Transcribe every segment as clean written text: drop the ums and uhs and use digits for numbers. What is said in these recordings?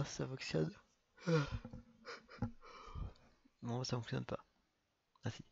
Ça fonctionne. Non, ça fonctionne pas. Ah si.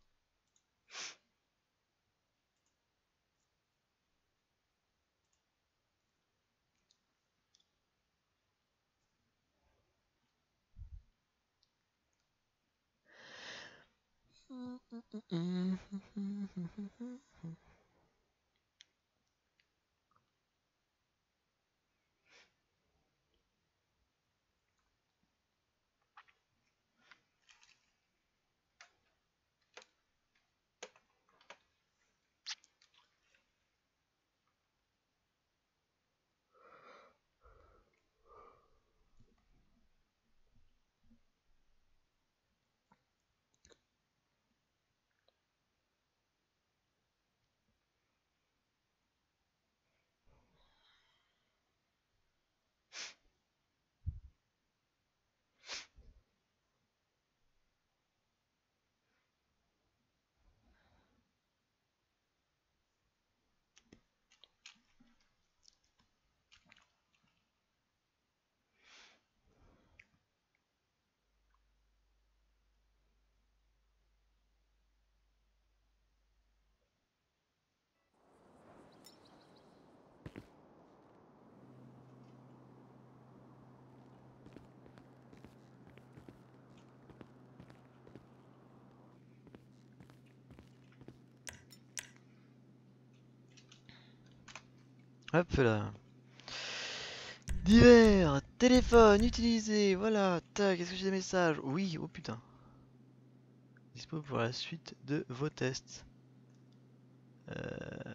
Hop là. Divers, téléphone utilisé, voilà, tac, est-ce que j'ai des messages? Oui, oh putain. Dispo pour la suite de vos tests. Euh...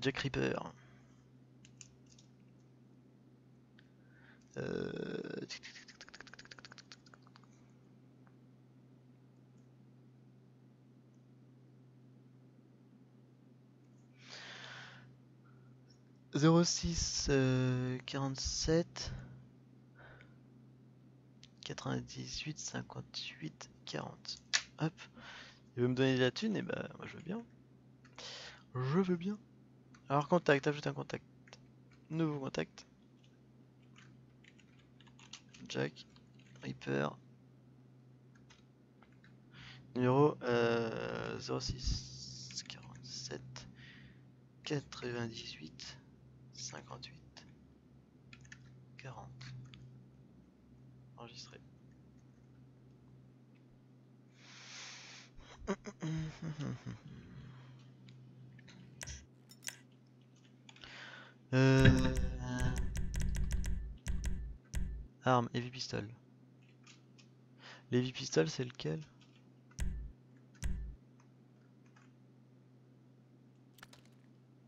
Jack Reaper. Euh... 06 47 98 58 40. Hop. Il veut me donner de la thune, et bah moi je veux bien. Je veux bien. Alors contact, ajoute un contact. Nouveau contact. Jack Reaper. Numéro 06 47 98 58 40. Enregistré. Euh... Arme, heavy pistol. L'heavy pistol, c'est lequel?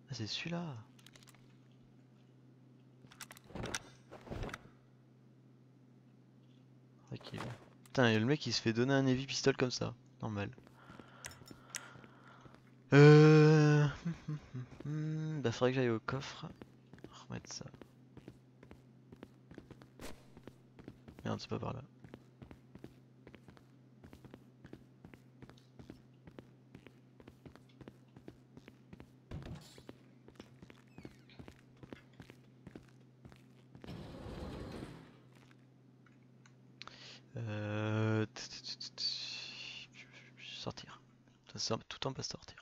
Ah, c'est celui-là. Ok. Putain, et le mec il se fait donner un heavy pistol comme ça. Normal. Euh... Bah faudrait que j'aille au coffre. Remettre ça. Merde, c'est pas par là. Sortir. Ça, tout en pas sortir.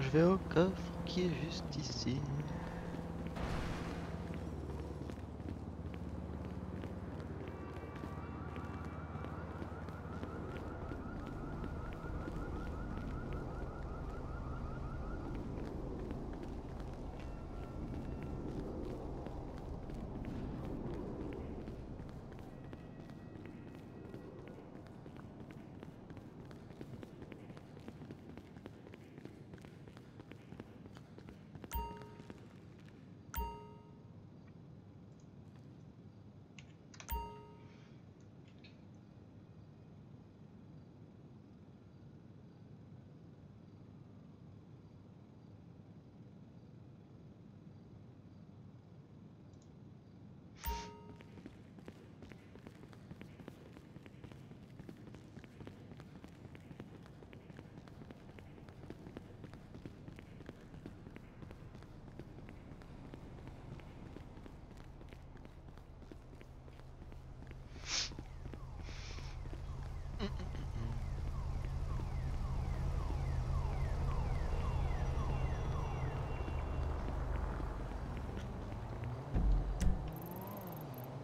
Je vais au coffre qui est juste ici.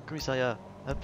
Commissariat, hop.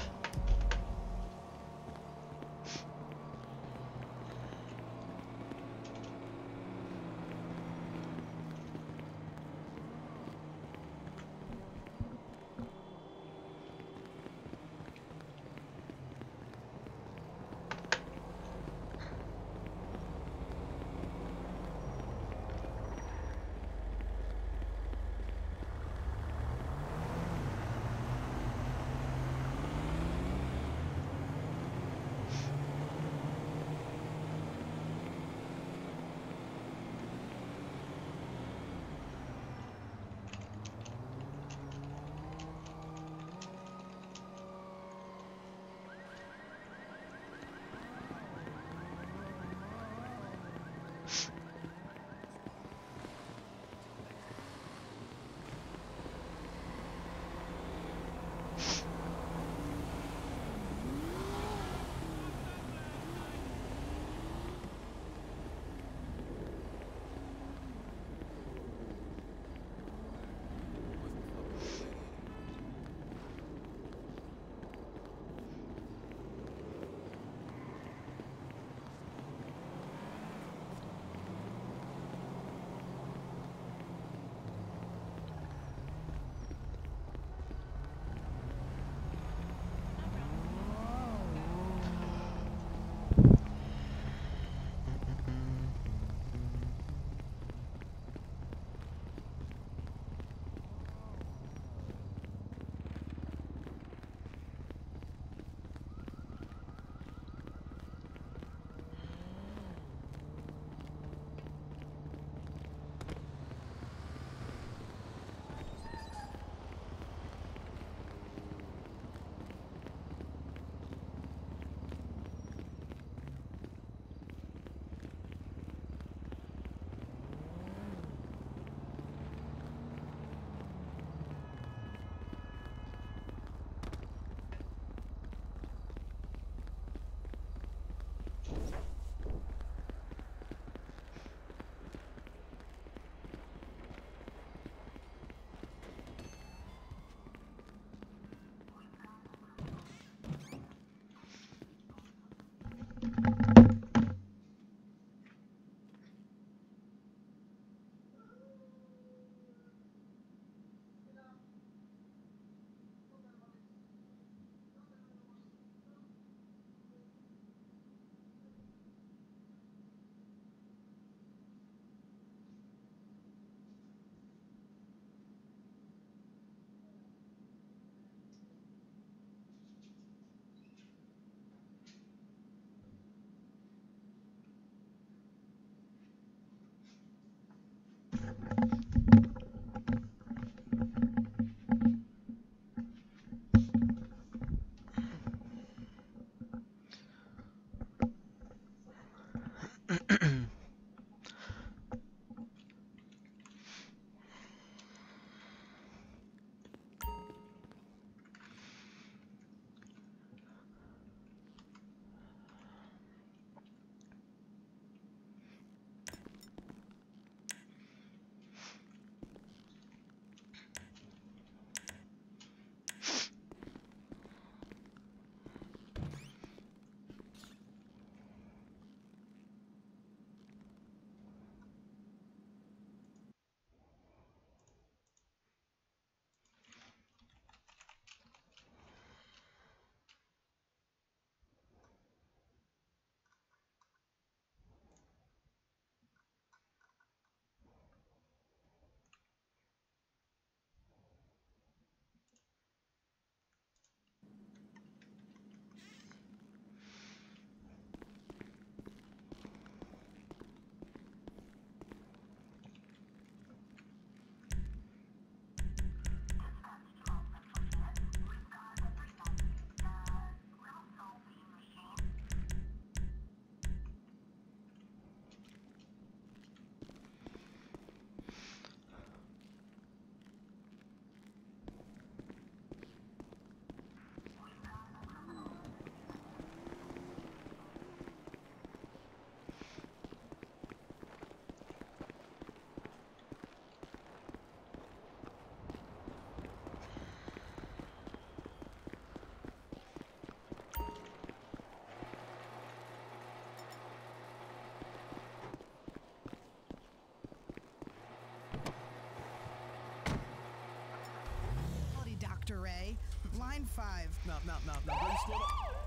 Dr. Ray. Line 5. Now, buddy, slow down.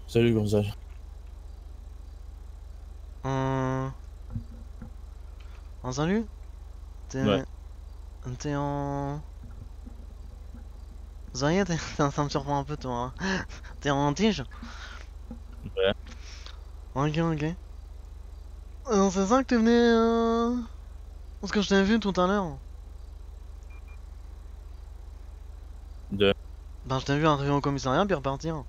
Salut Gonzalo. En salut? Ouais. T'es en... Zaria, ça me surprend un peu toi. Hein. T'es en tige? Ouais. Ok, ok. C'est ça que t'es venu... Parce que je t'ai vu tout à l'heure. De... Ben je t'ai vu arriver au commissariat puis repartir.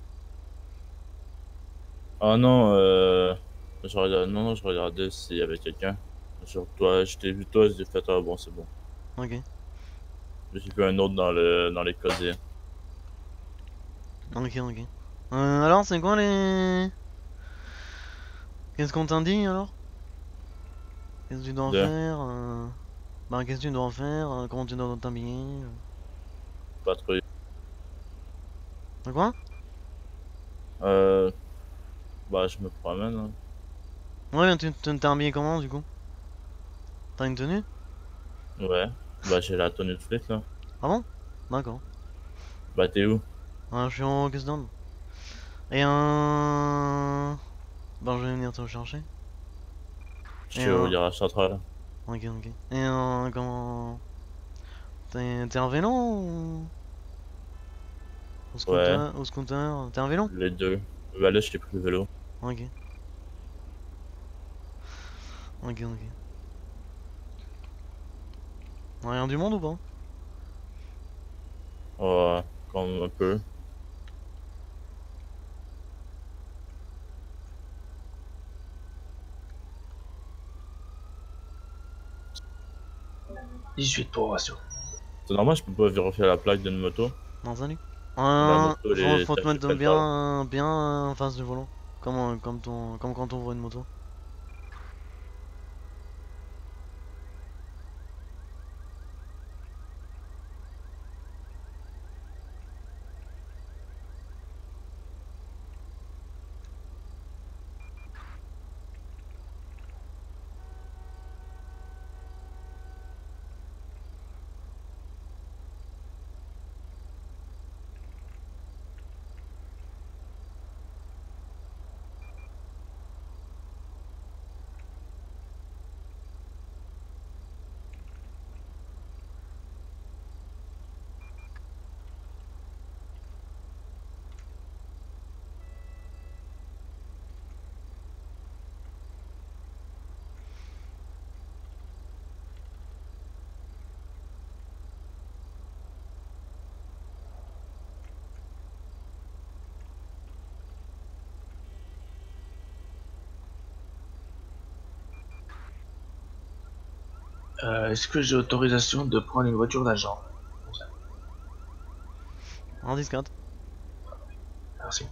Ah non, non, je regardais s'il y avait quelqu'un. Sur toi, je t'ai vu toi, j'ai fait, ah bon, c'est bon. Ok. J'ai vu un autre dans les casiers. Ok, ok. Alors c'est quoi les... Qu'est-ce qu'on t'a dit alors? Qu'est-ce que tu dois De... faire Ben qu'est-ce que tu dois faire comment tu dois t'habiller Patrouille. De quoi? Euh, bah, je me promène, hein. Ouais, mais t'es habillé comment du coup? T'as une tenue? Ouais. Bah, j'ai la tenue de flic, là. Ah bon? D'accord. Bah, t'es où? Je suis en Custom. Et Ben je vais venir te chercher. Je Et suis au garage central. Ok, ok. Et comment... T'es un vélo ou... Ouais, Au scooter? T'es un vélo? les deux. Bah, là, je t'ai pris le vélo. Ok. Ok, ok. Rien du monde ou pas? Ouais, comme un peu. 18 pour ratio. C'est normal, je peux pas vérifier la plaque d'une moto. Non, salut. La moto, les Faut te taxis mettre prennent bien en face du volant. Comme quand on ouvre une moto. Est-ce que j'ai autorisation de prendre une voiture d'agent? En 10-4. Merci.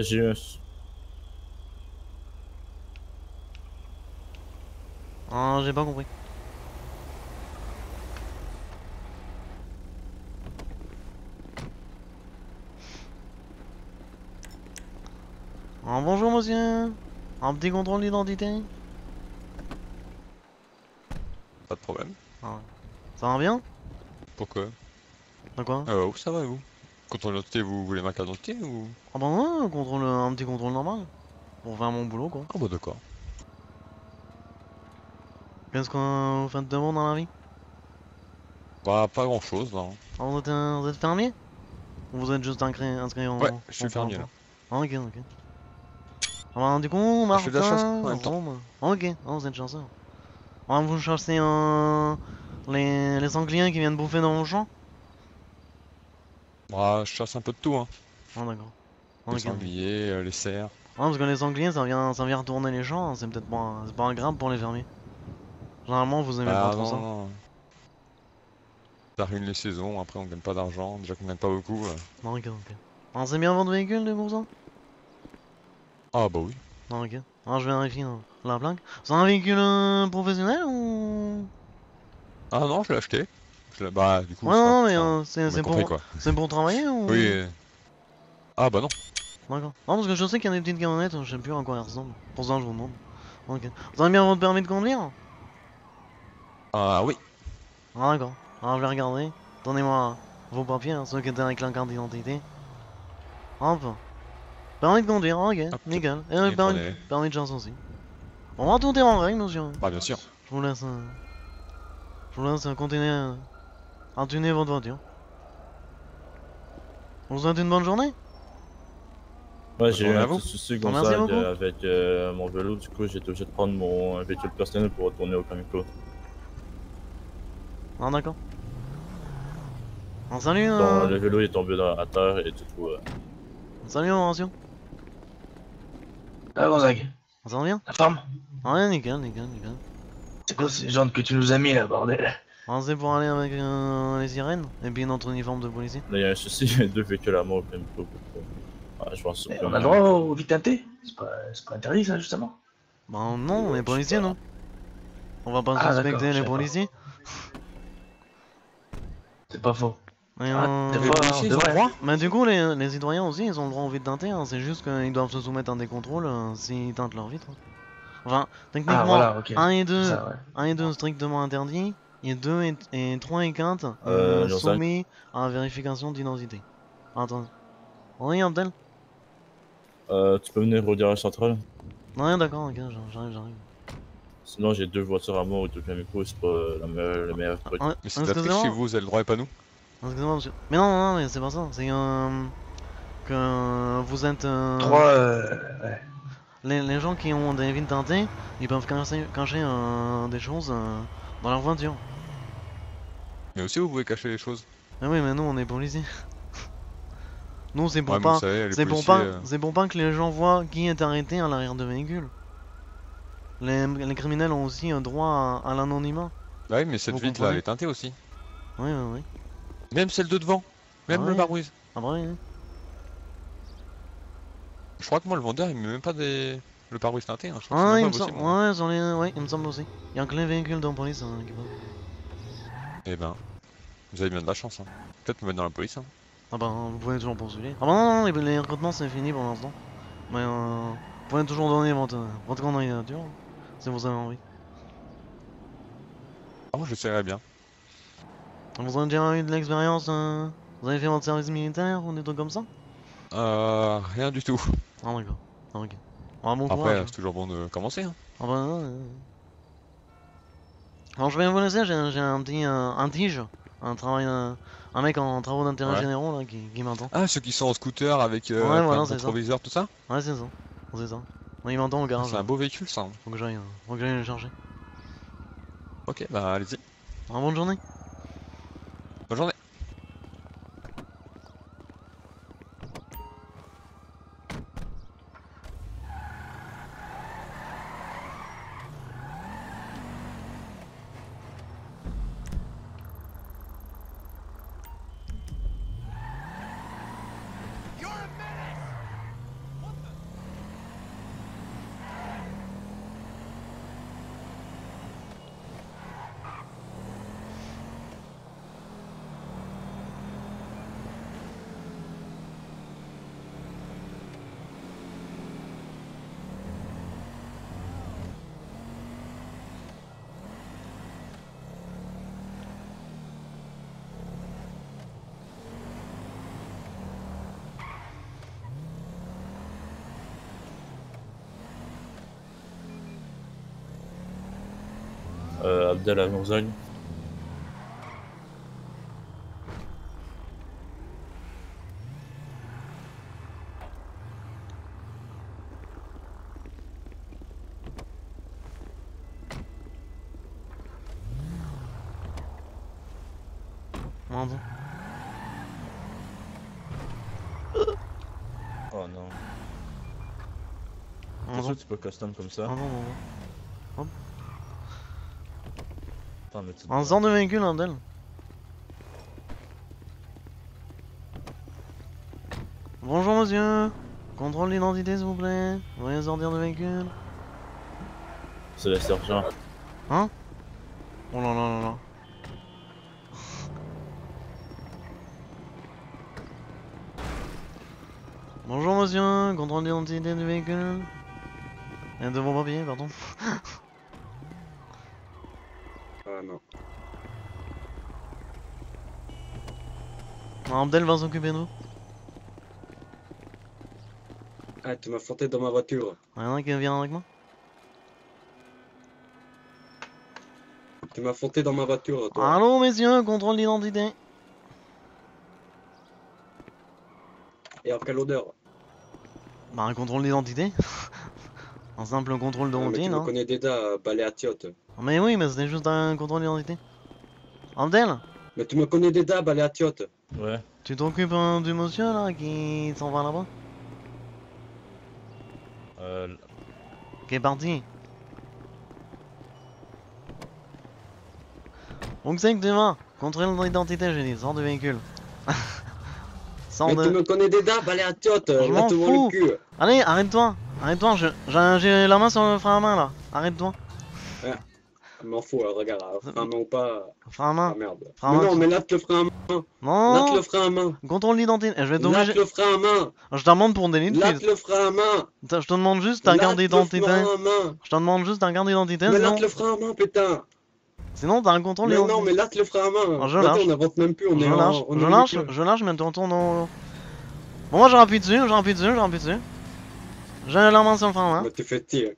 J'ai eu un... Ah, j'ai pas compris. Ah, bonjour monsieur. Un petit contrôle d'identité. Pas de problème. Ah, ça va bien? Pourquoi? De quoi? Oh, ça va et vous? Contrôle d'identité, vous voulez ma carte d'identité ou? Ah bah ouais, un petit contrôle normal. Pour faire mon boulot quoi. Ah bah d'accord. Qu'est-ce que vous faites de bon dans la vie? Bah pas grand chose là. Ah, vous êtes fermier? Ou vous êtes juste inscrit en... Ouais, je suis en fermier Pôle là. emploi? Ah, ok, ok. Ah bah du coup, Je fais de la chasse Martin, en même temps. Rome. Ok, ah, vous êtes chanceux. Ah, vous chassez les sangliers qui viennent bouffer dans vos champs? Bah je chasse un peu de tout hein. Ah d'accord. Les Ok. sangliers, les cerfs. Ah, parce que les sangliers ça vient retourner les champs, hein, c'est peut-être pas, c'est pas agréable pour les fermiers. Généralement vous aimez pas Bah trop ça. non. Ça ruine les saisons, après on gagne pas d'argent, déjà qu'on gagne pas beaucoup. Non, ok, ok. Ah, c'est bien votre véhicule de pour ça? Ah bah oui. Non, ok. Alors je vérifie la plaque. C'est un véhicule professionnel ou... Ah non, je l'ai acheté. Bah du coup, Ouais, non, mais vous m'avez compris quoi. c'est pour travailler ou... Oui. Ah bah non. D'accord. Non, parce que je sais qu'il y a des petites camionnettes, je sais plus à quoi elles ressemblent. Pour ça je vous demande. Ok. Vous avez bien votre permis de conduire? Ah oui. Ah d'accord. Alors je vais regarder. Donnez-moi vos papiers, hein, ceux qui étaient avec la carte d'identité. Hop. Permis de conduire, ok, Hop. nickel. Et Tenez, prenez. permis de chasse aussi. Bon, bah, tout est en règle, monsieur. Bah bien sûr. Je vous laisse continuer à tuner votre voiture. On vous souhaite une bonne journée. Ouais, j'ai eu journée à un vous. petit souci, Ah, merci Gonzague, beaucoup. avec mon vélo. Du coup, j'ai été obligé de prendre mon véhicule personnel pour retourner au Comico. Ah d'accord. Ah, salut, Bon, le vélo est tombé à terre et du coup... salut, Horatio. Ah Gonzague, Ça va bien? la forme? Ouais, nickel, nickel, nickel. C'est quoi ces jantes que tu nous as mis là, bordel? Ah, c'est pour aller avec les sirènes et puis notre uniforme de policier. Là, il y a un souci, il y a deux véhicules à moi au Comico. Ah, je pense On a le droit au vite teinté? C'est pas interdit ça justement? Bah non, on est policiers, non? On va pas Ah, d'accord, suspecter je les sais pas. policiers. C'est pas faux. Et, Ah, des Les fois, policiers, on ils ont le devrait. droit? Mais du coup, les citoyens aussi, ils ont le droit au vide teinté, hein. C'est juste qu'ils doivent se soumettre à des contrôles s'ils teintent leur vitre. Enfin, techniquement, Ah voilà, ok. 1 et C'est 2, ça, ouais. 1 et 2 strictement interdits, et 2 et 3 et 4 Gonzague. soumis à vérification d'identité. Attends. Oui, Abdel? Tu peux venir au garage central? Ouais, d'accord, ok, j'arrive. Sinon, j'ai deux voitures à moi au Comico, c'est pas le meilleur truc. Ouais, Mais c'est de la triche chez vous, vous avez le droit et pas nous? excusez-moi, monsieur. Mais non, mais c'est pas ça, c'est que vous êtes... 3, ouais. les gens qui ont des vides teintées, ils peuvent cacher des choses dans leur voiture. Mais aussi, vous pouvez cacher les choses. Ah oui, mais nous on est policiers. Nous c'est pour Ouais, mais vous pas, savez, les c'est pour policiers, pas, c'est pour pas que les gens voient qui est arrêté à l'arrière de véhicule. Les criminels ont aussi un droit à l'anonymat. Bah oui, mais cette Vous vitre là, comprenez? elle est teintée aussi. Oui, oui, oui. Même celle de devant. Même Ah le ouais. pare-brise. Ah bah oui. Je crois que moi, le vendeur, il met même pas le pare-brise teinté. Hein. Je crois que Ah, c'est il même me pas semble, possible. Hein. ouais, il me semble aussi. Il y a que les véhicules de police qui peuvent. Eh ben, vous avez bien de la chance. Hein. Peut-être me mettre dans la police. Hein. Ah bah vous pouvez toujours poursuivre. Ah bah non, non, les recrutements c'est fini pour l'instant. Mais vous pouvez toujours donner votre candidature si vous avez envie. Ah, moi, j'essaierai bien. Vous avez déjà eu de l'expérience, vous avez fait votre service militaire ou des trucs comme ça? Rien du tout. Ah d'accord, ah, ok. Ah, bon Après, courage. c'est toujours bon de commencer. Hein. Ah bah non, alors je vais vous laisser, j'ai un petit un tige, un travail, un mec en travaux d'intérêt Ouais. généraux là qui m'entend. Ah, ceux qui sont en scooter avec Ouais, plein voilà, de c'est ça. rétroviseurs, tout ça. Ouais c'est ça, c'est ça. Ouais, il m'entend au garage. C'est un beau véhicule, ça. Hein. Faut que j'aille le chercher. Ok, bah allez-y. Ah, bonne journée. Bonne journée. You're a menace! Abdel à Mourzagne. Pardon. Oh non. T'es Pardon. sûr que tu peux custom comme ça? Pardon. Attends, mais tu... Un sort de véhicule, Abdel. Bonjour monsieur. Contrôle d'identité s'il vous plaît. Veuillez sortir de véhicule. C'est le sergent. Hein? Oh là là là là. Bonjour monsieur, contrôle d'identité du véhicule. Et de vos papiers, pardon. Ah non. Abdel va s'occuper de vous. Ah, tu m'as fouetté dans ma voiture. Y'en a qui vient avec moi? Tu m'as fouetté dans ma voiture, toi. Allô messieurs, contrôle d'identité. Et en quelle odeur? Bah un contrôle d'identité. Un simple contrôle de Ah, mais routine, tu me hein. connais déjà, balai à tiote. Mais oui, mais c'était juste un contrôle d'identité. Abdel, Mais tu me connais déjà, balai à tiote. Ouais. tu t'occupes du monsieur là qui s'en va là-bas? Qui est parti? Donc c'est que tu vas? Contrôle d'identité, j'ai dit, sors du véhicule. Sors Mais de... tu me connais déjà, balai à tiote. Je m'en Laisse-moi fous. le cul. Allez, arrête-toi. Arrête-toi, j'ai la main sur le frein à main là. Arrête-toi. Je m'en fous, regarde, frein à main ou pas. Frein à Ah main. merde. Frein à Mais main, non, tu- mais lâche le frein à main. Non, Lâche le frein à main. contrôle d'identité. Je vais Lâche t'obliger. le frein à main. Je te demande pour délit de Lâche fuite. le frein à main. Je te demande juste ta carte Lâche le d'identité. frein à main. Je te demande juste ta carte d'identité, Mais sinon... lâche le frein à main, putain. Sinon t'as un contrôle Mais non, d'identité. mais lâche le frein à main. Ah, je Attends, lâche. on avance même plus, on est Je lâche, on est je en lâche, véhicule. je lâche, mais tu retournes au... Bon, moi j'appuie dessus, j'appuie dessus. J'ai la main sur le frein à main. Mais tu fais tir.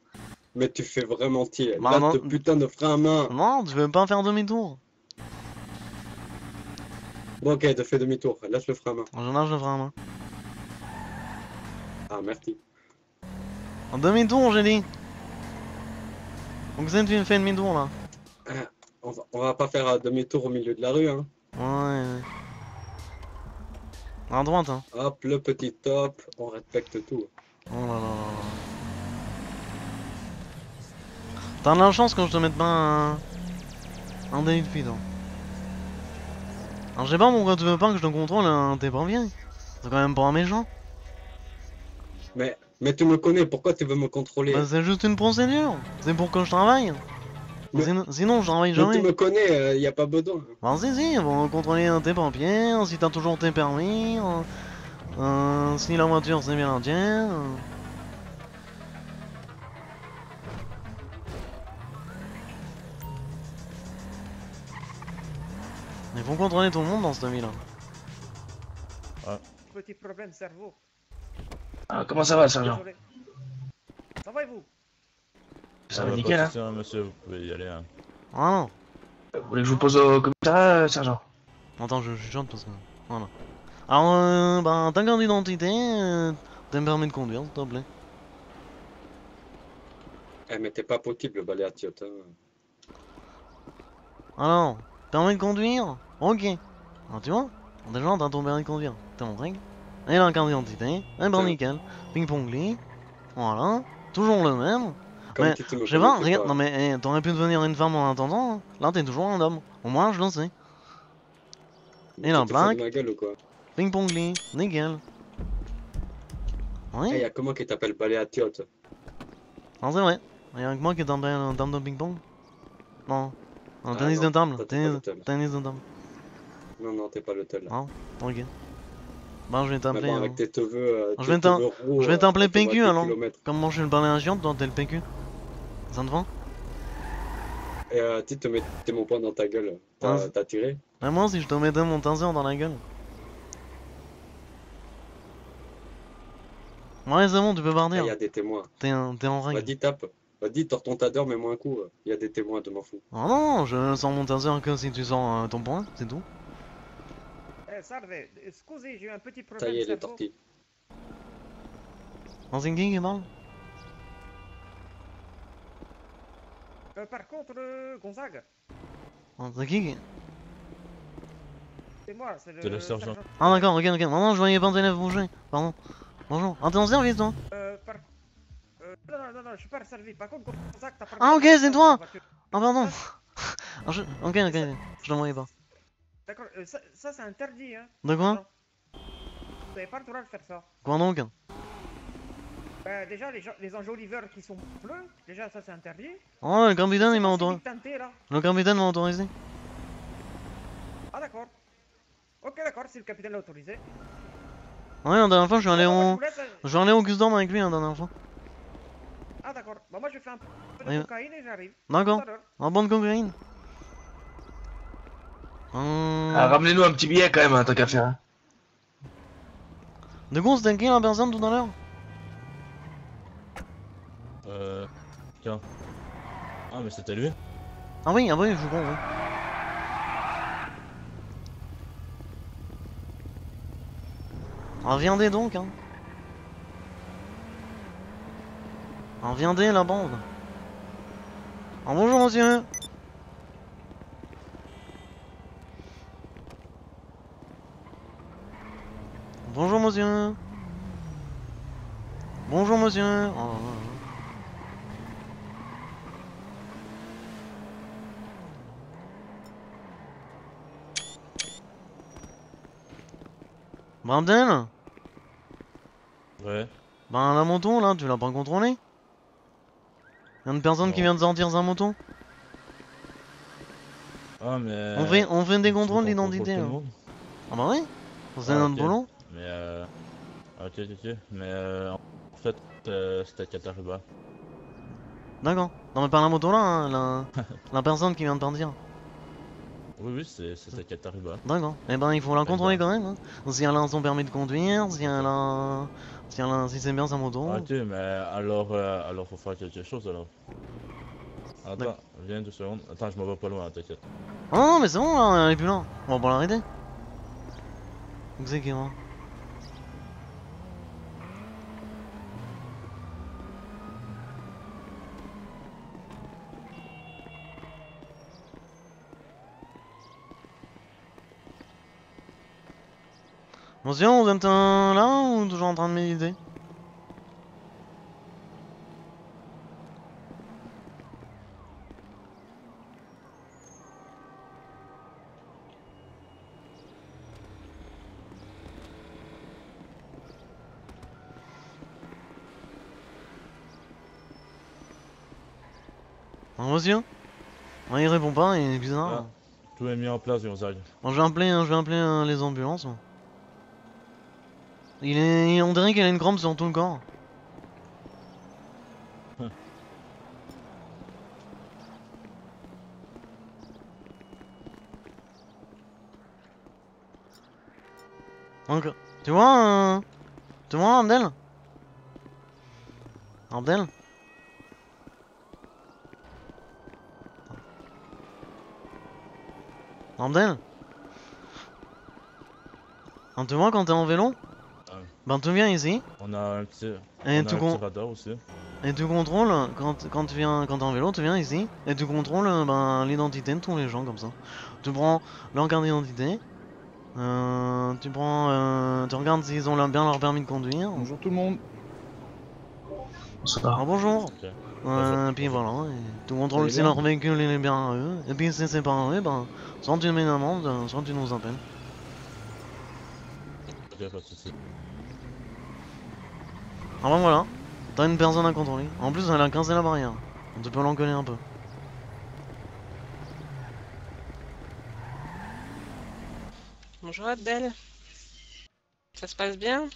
Mais tu fais vraiment tir. Bah, Lâche non. le putain de frein à main. Non, tu veux pas faire demi-tour. Bon, ok, te fais demi-tour. Lâche le frein à main. Je lâche le frein à main. Ah, merci. En demi-tour, j'ai dit. Donc c'est tu fais demi-tour là. On va pas faire un demi-tour au milieu de la rue, hein. Ouais. À droite, hein. Hop, le petit top, on respecte tout. Oh là là là là. T'as de la chance quand je te mette pas un délit de fuite. Hein. Alors je sais pas pourquoi tu veux pas que je te contrôle tes pompiers. C'est quand même pas un méchant. Mais tu me connais, pourquoi tu veux me contrôler? Bah c'est juste une procédure. C'est pour que je travaille. Mais- Sinon je travaille Mais jamais. tu me connais, y a pas besoin. Bah si, ils vont contrôler tes pompiers, si t'as toujours tes permis, si la voiture c'est bien la tienne. Ils vont contrôler tout le monde dans cette ville. Petit problème cerveau. Ah, comment ça va, sergent? Désolé. Ça va et vous? Ça Ah, va bah, nickel, pas de hein? souci, hein, monsieur, vous pouvez y aller. Hein. Ah non. Vous voulez que je vous pose au commissariat, sergent? Attends, je chuchote parce que... Voilà. Alors, bah, ta carte d'identité, t'as un permis de conduire, s'il te plaît. Eh, mais t'es pas possible, le balai à tiote, hein. Alors, permis de conduire? Ok. Alors, tu vois, déjà, t'as ton permis de conduire. T'es mon truc. Et la carte d'identité, et ben nickel. Ping-pong-lit. Voilà. Toujours le même. Comme Mais, si tu me je sais pas, connaissais regarde, non mais, t'aurais pu devenir une femme en attendant. Hein. Là, t'es toujours un homme. Au moins, je le sais. Mais Et la tu te fous de plaque? ma gueule ou quoi? Ping-pong-lit. Nickel. Oui. Eh, y'a comment qui t'appelle balai à tiote? Non, c'est vrai. Y'a que moi qui t'appelle un dame de ping-pong. Non. Un Ah, tennis non, de table. toi, t'es pas le tel. Tennis de table. Non, t'es pas le tel. Non. Ok. Bah, je vais Mais t'appeler. bon, avec tes cheveux, Je vais t'en- roux, je vais t'appeler qui font PQ 20 alors. kilomètres. Comme moi je suis le balai à chiottes, toi t'es le PQ. Ça te va? Et tu te mettais mon poing dans ta gueule. Ah, T'as tiré? Et moi si je te mettais mon taser dans la gueule. Ouais, c'est bon, tu peux Il partir. y a des témoins. T'es en règle. Vas-y, tape. Vas-y, tords ton tader, mets-moi un coup. Il y a des témoins, je m'en fous. Oh non, je sors mon taser que si tu sors ton point, c'est tout. Eh, salve, excusez, j'ai eu un petit Ça problème y est, il est cerveau. torti. Oh, c'est qui parle? Par contre, Gonzague, Oh, c'est qui? c'est moi, c'est C'est le sergent. Ah d'accord, ok. Non, non, je voyais pas tes lèvres bouger. Pardon. Bonjour. Ah, t'es en service toi? Non, je suis pas servi. Par contre, Gonzague, t'as pas... Ah, ok, c'est toi. dans la voiture. Ah pardon. Ah, ok, je le voyais pas. D'accord, ça c'est interdit, hein. De quoi? Non. Vous avez pas le droit de faire ça. Quoi donc? Déjà, les enjoliveurs qui sont bleus, déjà ça c'est interdit. Oh, le capitaine il m'a C'est autorisé. teinté, là. Le capitaine m'a autorisé. Ah d'accord. Ok, d'accord, si le capitaine l'a autorisé. Ouais, la dernière fois je suis allé Moi, je au... vous laisse, Je suis allé au custom avec lui la dernière fois. Ah d'accord. Bah moi je fais un peu de Oui. cocaïne et j'arrive. D'accord. Tout à l'heure. En bonne cocaïne. Ah, ramenez-nous un petit billet quand même, hein, tant qu'à faire. Hein. Du coup, c'était qui la personne tout à l'heure? Tiens. Ah, mais c'était lui. Ah oui, je suis con, ouais. Ah, viendez donc, hein. Ah, viendez la bande. Ah, bonjour monsieur. Bonjour monsieur. Bonjour monsieur. Oh, Brandel? Ouais. Ben la moto là, tu l'as pas contrôlée? Y'a une personne qui Non. vient de sortir sa moto? Ah, mais. On fait des tu veux contrôles qu'on d'identité. contrôle tout là. le monde. Ah bah oui, c'est Ah, notre ok. boulot. Mais ok. Mais en fait, c'était Kataruba. D'accord. Non mais pas la moto là, hein, la personne qui vient de partir. Oui, c'était Kataruba. D'accord. Eh ben il faut la contrôler quand même. Hein. Si elle a son permis de conduire, si c'est bien sa moto. Ah, ok, mais alors faut faire quelque chose alors. Attends, viens 2 secondes. Attends, je m'en vais pas loin, t'inquiète. Ah non mais c'est bon là, elle est plus là. On va pas l'arrêter. Où c'est qui est là? Monsieur, vous êtes là ou toujours en train de méditer? Monsieur? Ah, il répond pas, il est bizarre. Ah, tout est mis en place, Gonzague. Bon, je vais appeler les ambulances. On dirait qu'il a une crampe sur tout le corps. Donc, tu vois, Abdel? Abdel? Abdel? Tu vois quand t'es en vélo? Ah. Ben tu viens ici On a un petit, et on a tu, un con- petit radar aussi. et tu contrôles quand tu viens quand t'es en vélo, tu viens ici et tu contrôles ben, l'identité de tous les gens comme ça. Tu prends leur carte d'identité, tu regardes s'ils ont bien leur permis de conduire. Bonjour tout le monde. Bonsoir. Ah bonjour. Ok. Puis Bonjour. voilà, et tu contrôles allez si bien leur véhicule il est bien à eux. Et puis si c'est pas à eux, ben soit tu mets une amende, soit tu nous appelles. Ok, pas de soucis. Ah ben voilà, t'as une personne à contrôler. En plus elle a cassé la barrière. Tu peux l'encoller un peu. Bonjour Abdel. Ça se passe bien?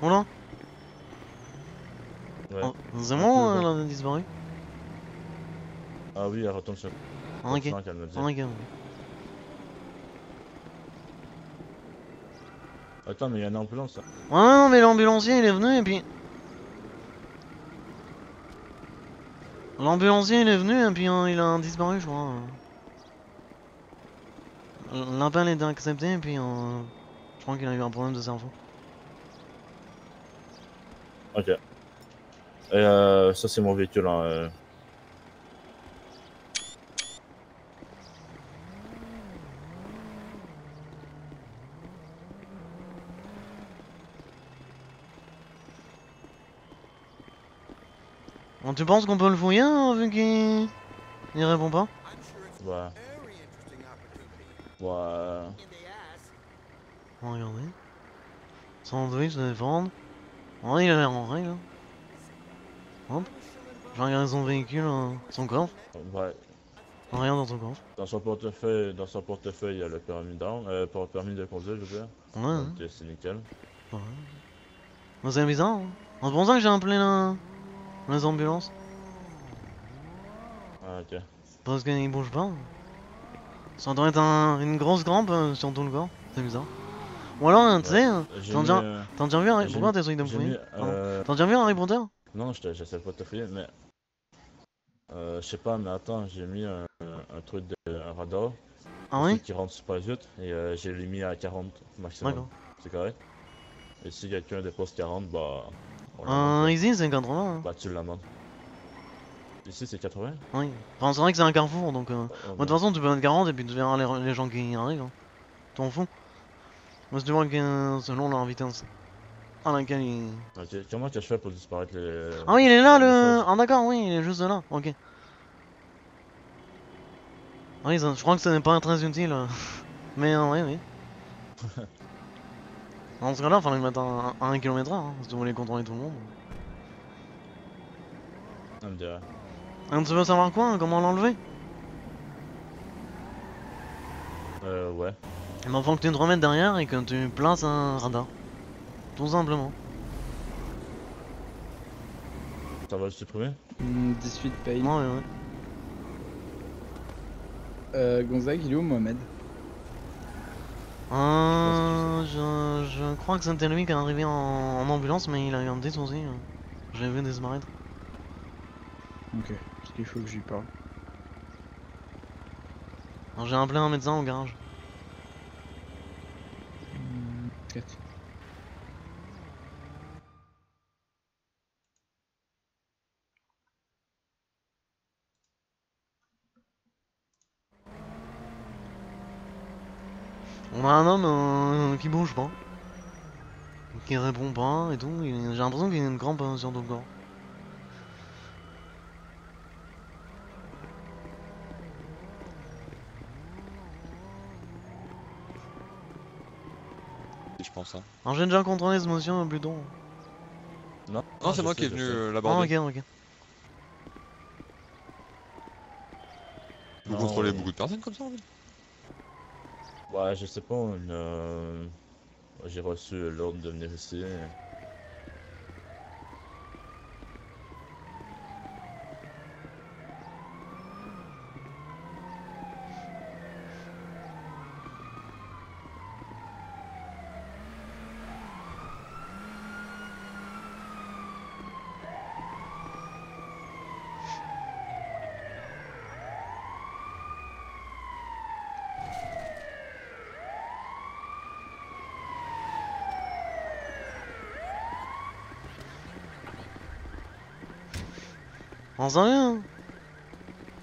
Oula, Ouais. oh, c'est Un moi peu, elle a disparu. Ah oui, elle retourne sur Ah, ok, continent qu'elle me dit. ah, ok. Attends, mais il y a une ambulance là. Ouais, non, mais l'ambulancier il est venu et puis. L'ambulancier il est venu et puis il a disparu, je crois. L'appel était accepté et puis je crois qu'il a eu un problème de cerveau. Ok. Et ça c'est mon véhicule. Hein, Bon, tu penses qu'on peut le fouiller vu qu'il répond pas? Ouais. Ouais. On va regarder. Sandwich de défendre. Ouais, il a l'air en règle. Hop. Je vais regarder son véhicule, son coffre. Ouais. Rien dans son coffre. Dans son portefeuille, il y a le permis pour le permis de conduire, je veux dire. Ouais, Donc c'est nickel. ouais. Mais c'est bizarre. Hein. C'est pour ça que j'ai appelé les ambulances. Ah ok. Parce qu'il bouge pas. Ça doit être une grosse crampe sur tout le corps. C'est bizarre. Ou alors, tu sais, J'ai t'as mis, déjà vu Harry... j'ai Pourquoi mis- t'essayes de me j'ai fouiller? mis, Pardon. T'as déjà vu Harry Potter? Non, j'essaie pas de te fouiller, mais je sais pas, mais attends, j'ai mis un truc un radar Ah oui? qui rentre super vite et j'ai mis à 40 maximum. D'accord. C'est correct. Et si quelqu'un dépose 40, bah on l'amende, Ici c'est 80. Hein. bah tu l'amendes. Ici c'est 80? Oui. Enfin, c'est vrai que c'est un carrefour donc. Oh, De toute façon, tu peux mettre 40 et puis tu verras les gens qui y arrivent. Hein. T'en fous. Mais tu vois que selon leur vitesse à laquelle ils. Ok, comment que je fais pour disparaître les... Ah oui, il est là les le. choses? Ah d'accord, oui, il est juste là. Ok. Oui, je crois que ce n'est pas très utile. Mais oui, oui. Dans ce cas-là, il fallait le mettre à 1 km/h, hein, si tu voulais contrôler tout le monde. Ça me dirait. Et tu veux savoir quoi? Comment l'enlever? Ouais. Il faut que tu te remettes derrière et que tu places un radar. Tout simplement. Ça va le supprimer? 18 paye. Ouais, ouais. Gonzague, il est où Mohamed? Je crois que c'était lui qui est arrivé en ambulance, mais il a eu un petit souci. J'ai vu disparaître. Ok, parce qu'il faut que je lui parle. Alors, j'ai appelé un médecin au garage. 4. On a un homme qui bouge pas. Qui répond pas et tout. J'ai l'impression qu'il a une crampe sur tout le corps. Je pense. Hein. Alors j'ai déjà contrôlé ce monsieur plus tôt. Non, Non, c'est je moi sais, qui est je venu sais. Ah l'aborder. ok, ok. Vous Non, contrôlez ouais. beaucoup de personnes comme ça en fait? Ouais, je sais pas, j'ai reçu l'ordre de venir ici. On sait rien.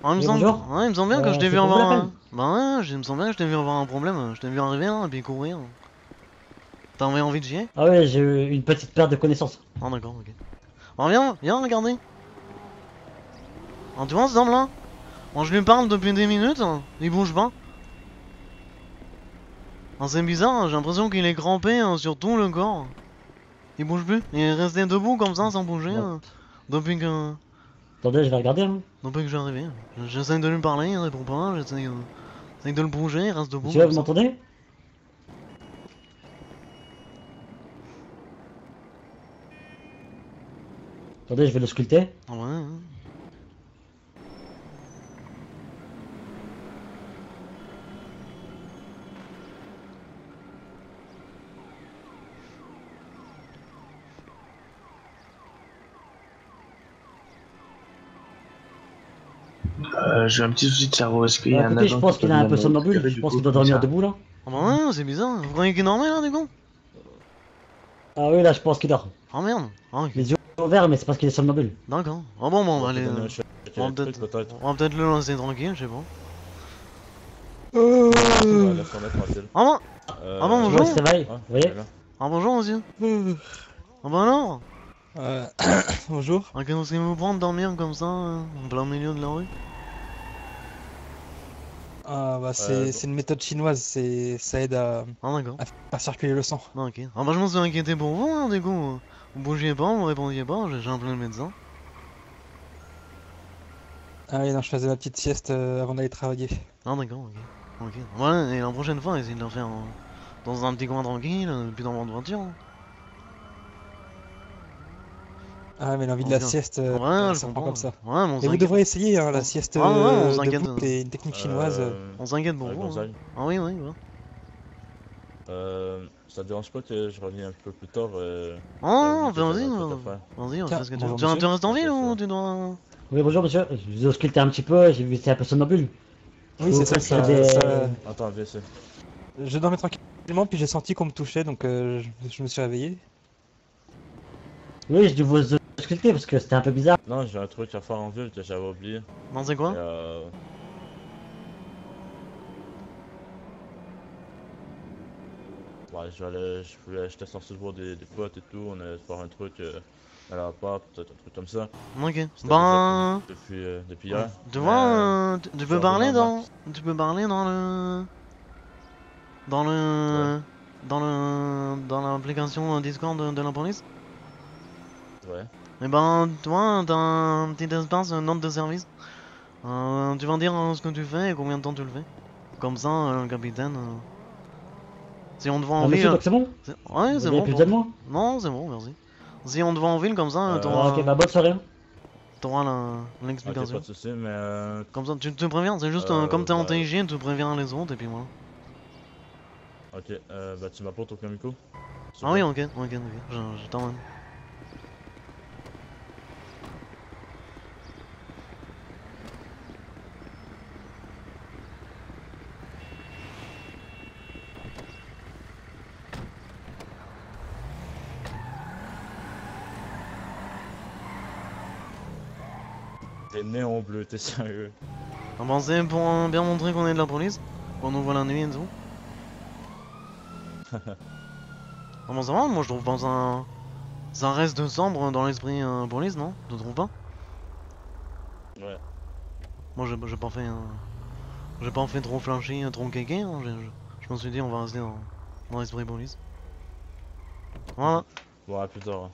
Ah, il me Oui, semble... bonjour. Ouais, il me semble bien que je t'ai vu c'est pour vous avoir l'appel. Bah ouais, il me semble bien que je t'ai vu avoir un problème. Je t'ai vu arriver là et puis courir. T'as envie de chier? Ah ouais, j'ai eu une petite perte de connaissance. Ah d'accord, ok. Bon viens, regardez. Alors tu vois cet homme là? Moi je lui parle depuis des minutes, il bouge pas. Alors c'est bizarre, j'ai l'impression qu'il est crampé sur tout le corps. Il bouge plus, il est resté debout comme ça sans bouger Bon. depuis que... Attendez, je vais regarder. Hein. Depuis que je suis arrivé. J'essaie de lui parler, il répond pas, j'essaie de le bouger, il reste debout. Monsieur, comme vous ça. m'entendez? Attendez, je vais le sculpter. Ah ouais, hein. J'ai un petit souci de cerveau. Est-ce qu'il y a un Écoutez, je agent pense qui qu'il peut est un venir peu me somnambule. récupérer, Je du pense coup, qu'il doit comme dormir ça? debout là. Ah bah ouais, c'est bizarre, vous croyez qu'il dormait là du coup? Ah oui, là, je pense qu'il dort. Ah merde, ah ok, Les yeux ouverts, mais c'est parce qu'il est somnambule. d'accord. Ah bon, on va aller... Donner un chèque on va électrique, peut-être. on va peut-être le lancer tranquille, je sais pas. Ouais, laisse-le mettre tranquille. Ah bon? Ah bon, bonjour. Ouais, c'est vrai. Ah, Vous voyez? voilà. Ah bonjour monsieur. Ah bah alors? Bonjour. Ah qu'est-ce qui vous prend de dormir comme ça, en plein milieu de la rue? Ah bah bon. c'est une méthode chinoise, ça aide Ah d'accord, à circuler le sang. ah, ok. Ah bah je m'en suis inquiété pour vous, hein, du coup. Vous bougiez pas, vous répondiez pas, j'ai appelé le médecin. Ah oui, non, je faisais ma petite sieste avant d'aller travailler. Ah d'accord, ok. Ok. Ouais, et la prochaine fois, essayez de le faire dans un petit coin tranquille, puis dans votre voiture. Hein. Ah mais l'envie de la Ok. sieste, Ouais, je ça prend comprends. comme ça. Ouais, mais on Et vous s'inquiète. devrez essayer hein, la sieste Ah ouais, on s'inquiète. debout, c'est une technique chinoise. On s'inquiète pour vous. Hein. Gonzague. Ah oui, oui, ouais. Ça te dérange pas que je revienne un peu plus tard? Ah, j'avoue que vas-y, j'avais un truc à faire. vas-y, Tiens, qu'est-ce que tu bonjour, tu monsieur. restes en ville Ok, ou ça. tu dois... Oui, bonjour monsieur. Je vous ai ausculté un petit peu, j'ai vu que c'est un peu somnambule. Oui, c'est ça, Faut faire des- Attends, viens ici. Je dormais tranquillement, puis j'ai senti qu'on me touchait, donc je me suis réveillé. Oui, j'ai dû vous ausculter parce que c'était un peu bizarre. Non, j'ai un truc à faire en ville que j'avais oublié. Non, c'est quoi? Et, Ouais, j'étais sorti voir des potes et tout, on allait faire un truc à la part, peut-être un truc comme ça. Ok. C'était Ben. depuis hier. Tu Mais, vois, tu je peux suis parler revenu en tu peux parler dans le. Dans le. Dans l'application Discord de la police. Ouais. Et ben, toi, t'as un petit espace, note de service. Tu vas dire ce que tu fais et combien de temps tu le fais. Comme ça, le capitaine. Si on te voit en Ah, monsieur, ville. donc c'est bon? Ouais, Vous c'est avez bon plus pour. besoin de moi? Non, c'est bon, merci. Si on te voit en ville comme ça, Ah, ok, bah bonne soirée. t'auras Ok, l'explication. pas de soucis, mais Comme ça, tu te préviens, c'est juste comme t'es en bah, TIG, tu préviens les autres et puis voilà. ok, bah tu m'apportes au Kamiko? Ah oui, ok, je t'emmène. Des néons bleus, t'es sérieux? On pensait pour bien montrer qu'on est de la police, qu'on nous voit la nuit et tout. Ah bon, ça va, moi je trouve pas ça. Ça reste de sombre dans l'esprit police, non? Tu trouves pas? Ouais. Moi j'ai pas fait. J'ai pas fait trop flashy, trop kéké, hein. Je me suis dit on va rester dans l'esprit police. Voilà. Bon, à plus tard.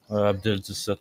Hein. Abdel 17.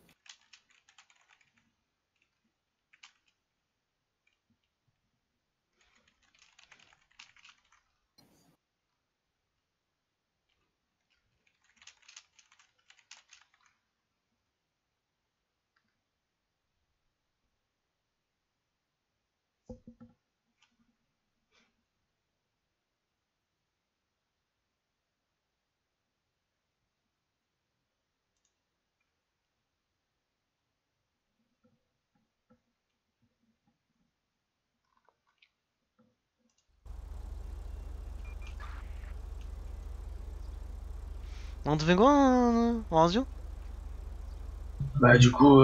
On te fait quoi, Horatio? Bah du coup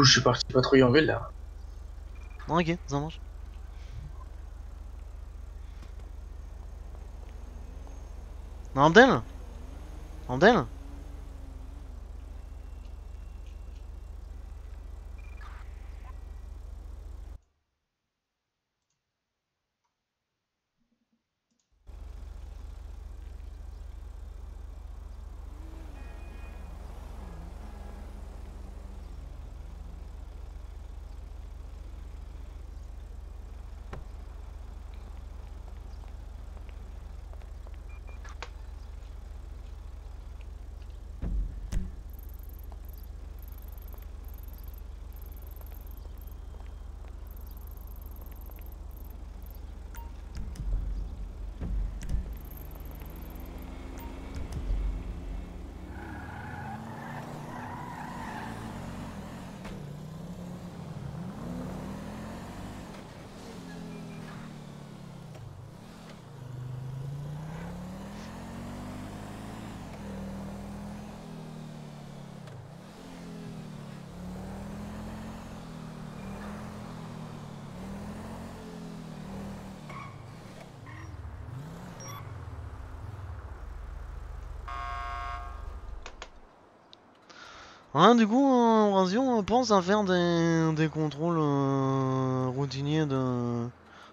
je suis parti patrouiller en ville là. Ok, ça marche. Abdel? Abdel? Ouais, du coup, Horatio pense à faire des contrôles routiniers